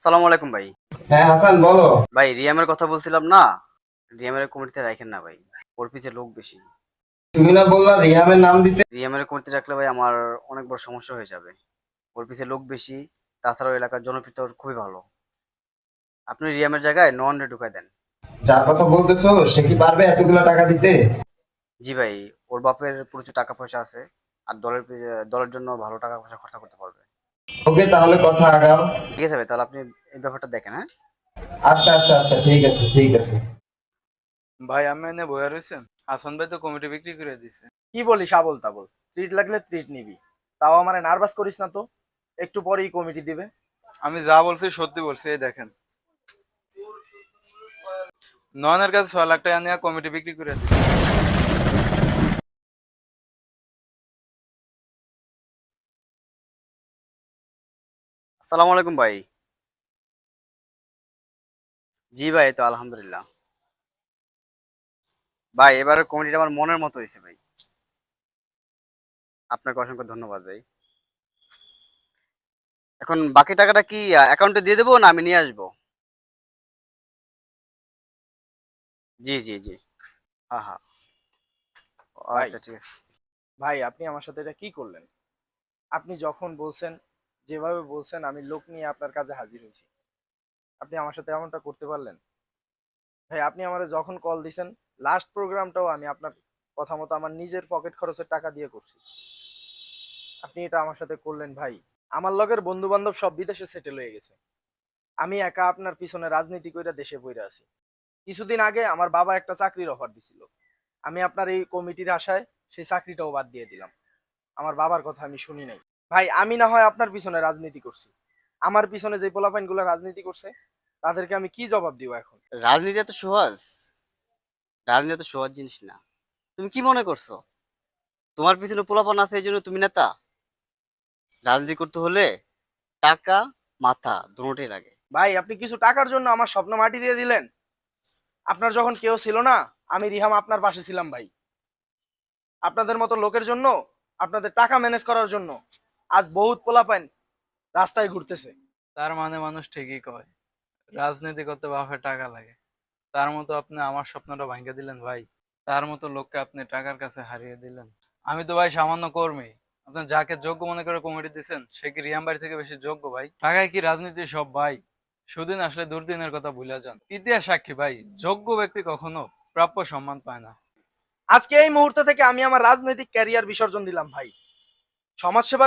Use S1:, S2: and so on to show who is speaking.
S1: সালাম আলাইকুম ভাই।
S2: হ্যাঁ হাসান বলো।
S1: ভাই রিয়ামের কথা বলছিলাম না, রিয়ামের কমিটিতে রাখেন না ভাই, ওর পিছে লোক বেশি।
S2: তুমি না বললা রিহাবের নাম দিতে?
S1: রিয়ামের কমিটিতে রাখলে ভাই আমার অনেক বড় সমস্যা হয়ে যাবে। ওর পিছে লোক বেশি, তাছাড়াও এলাকার জনপ্রিয়তা ওর খুবই ভালো। আপনি রিয়ামের জায়গায় নন রে ঢুকাই দেন।
S2: যার কথা বলতেছো সে কি পারবে এতগুলো টাকা দিতে?
S1: জি ভাই, ওর বাপের প্রচুর টাকা পয়সা আছে, আর দলের জন্য ভালো টাকা পয়সা খরচা করতে পারবে।
S2: ওকে তাহলে কথা আগাও।
S1: ঠিক আছে ভাই, তাহলে আপনি এই ব্যাপারটা দেখেন, হ্যাঁ।
S2: আচ্ছা আচ্ছা আচ্ছা, ঠিক আছে ঠিক আছে।
S3: ভাই আমি এনে বইয়া রয়েছেন, হাসান ভাই তো কমিটি বিক্রি করে দিছে।
S4: কি বলিস আবোল তাবোল? ট্রিট লাগলে ট্রিট নিবি, তাও আমারে নার্ভাস করিস না তো। একটু পরেই কমিটি দিবে।
S3: আমি যা বলছি সত্যি বলছি, এই দেখেন নয়নের কাছে 6 লাখ টাকা নিয়ে কমিটি বিক্রি করে দিছে।
S1: আসসালামু আলাইকুম ভাই। জি ভাই, তো আলহামদুলিল্লাহ। ভাই এবারের কমিটিটা আমার মনের মতো হয়েছে ভাই। আপনাকে অসংখ্য ধন্যবাদ ভাই। এখন বাকি টাকাটা কি অ্যাকাউন্টে দিয়ে দেবো না আমি নিয়ে আসবো? জি জি জি। হ্যাঁ হ্যাঁ।
S4: ভাই
S1: আচ্ছা ঠিক আছে।
S4: ভাই আপনি আমার সাথে এটা কি করলেন? আপনি যখন বলছেন, যেভাবে বলছেন, আমি লোক নিয়ে আপনার কাছে হাজির হয়েছি, আপনি আমার সাথে এমনটা করতে পারলেন? ভাই আপনি আমারে যখন কল দিছেন, লাস্ট প্রোগ্রামটাও আমি আপনার কথা মতো আমার নিজের পকেট খরচের টাকা দিয়ে করছি। আপনি এটা আমার সাথে করলেন ভাই? আমার লগের বন্ধু বান্ধব সব বিদেশে সেটেল হয়ে গেছে, আমি একা আপনার পিছনে রাজনীতি কইরা দেশে বইরা আছি। কিছুদিন আগে আমার বাবা একটা চাকরির অফার দিছিল, আমি আপনার এই কমিটির আশায় সেই চাকরিটাও বাদ দিয়ে দিলাম। আমার বাবার কথা আমি শুনি নাই। ভাই আমি না হয় আপনার পিছনে রাজনীতি করছি, আমার পিছনে যে পোলাপাইন গুলো রাজনীতি করছে তাদেরকে আমি কি জবাব দিব এখন?
S1: রাজনীতি এত সহজ? রাজনীতি এত সহজ জিনিস না। তুমি কি মনে করছো তোমার পিছনে পোলাপান আছে এই জন্য তুমি নেতা? রাজনীতি করতে হলে টাকা, মাথা দুটোই লাগে।
S4: ভাই আপনি কিছু টাকার জন্য আমার স্বপ্ন মাটি দিয়ে দিলেন। আপনার যখন কেউ ছিল না, আমি রিহাম আপনার পাশে ছিলাম ভাই। আপনাদের মতো লোকের জন্য, আপনাদের টাকা ম্যানেজ করার জন্য আজ বহুত পোলাপাইন রাস্তায় ঘুরতেছে।
S3: তার মানে মানুষ ঠিকই কয়, রাজনীতি করতে বাপের টাকা লাগে। তার মতো আপনি আমার স্বপ্নটা ভাঙিয়ে দিলেন ভাই। তার মতো লোককে আপনি টাকার কাছে হারিয়ে দিলেন। আমি তো ভাই সামান্য কর্মী। আপনি যাকে যোগ্য মনে করে কমিটি দিচ্ছেন সে কি রিয়াম বাড়ি থেকে বেশি যোগ্য ভাই? টাকায় কি রাজনীতি সব ভাই? সুদিন আসলে দুর্দিনের কথা ভুলে যান। ইতিহাস সাক্ষী ভাই, যোগ্য ব্যক্তি কখনো প্রাপ্য সম্মান পায় না।
S4: আজকে এই মুহূর্ত থেকে আমি আমার রাজনৈতিক ক্যারিয়ার বিসর্জন দিলাম ভাই। সমাজসেবা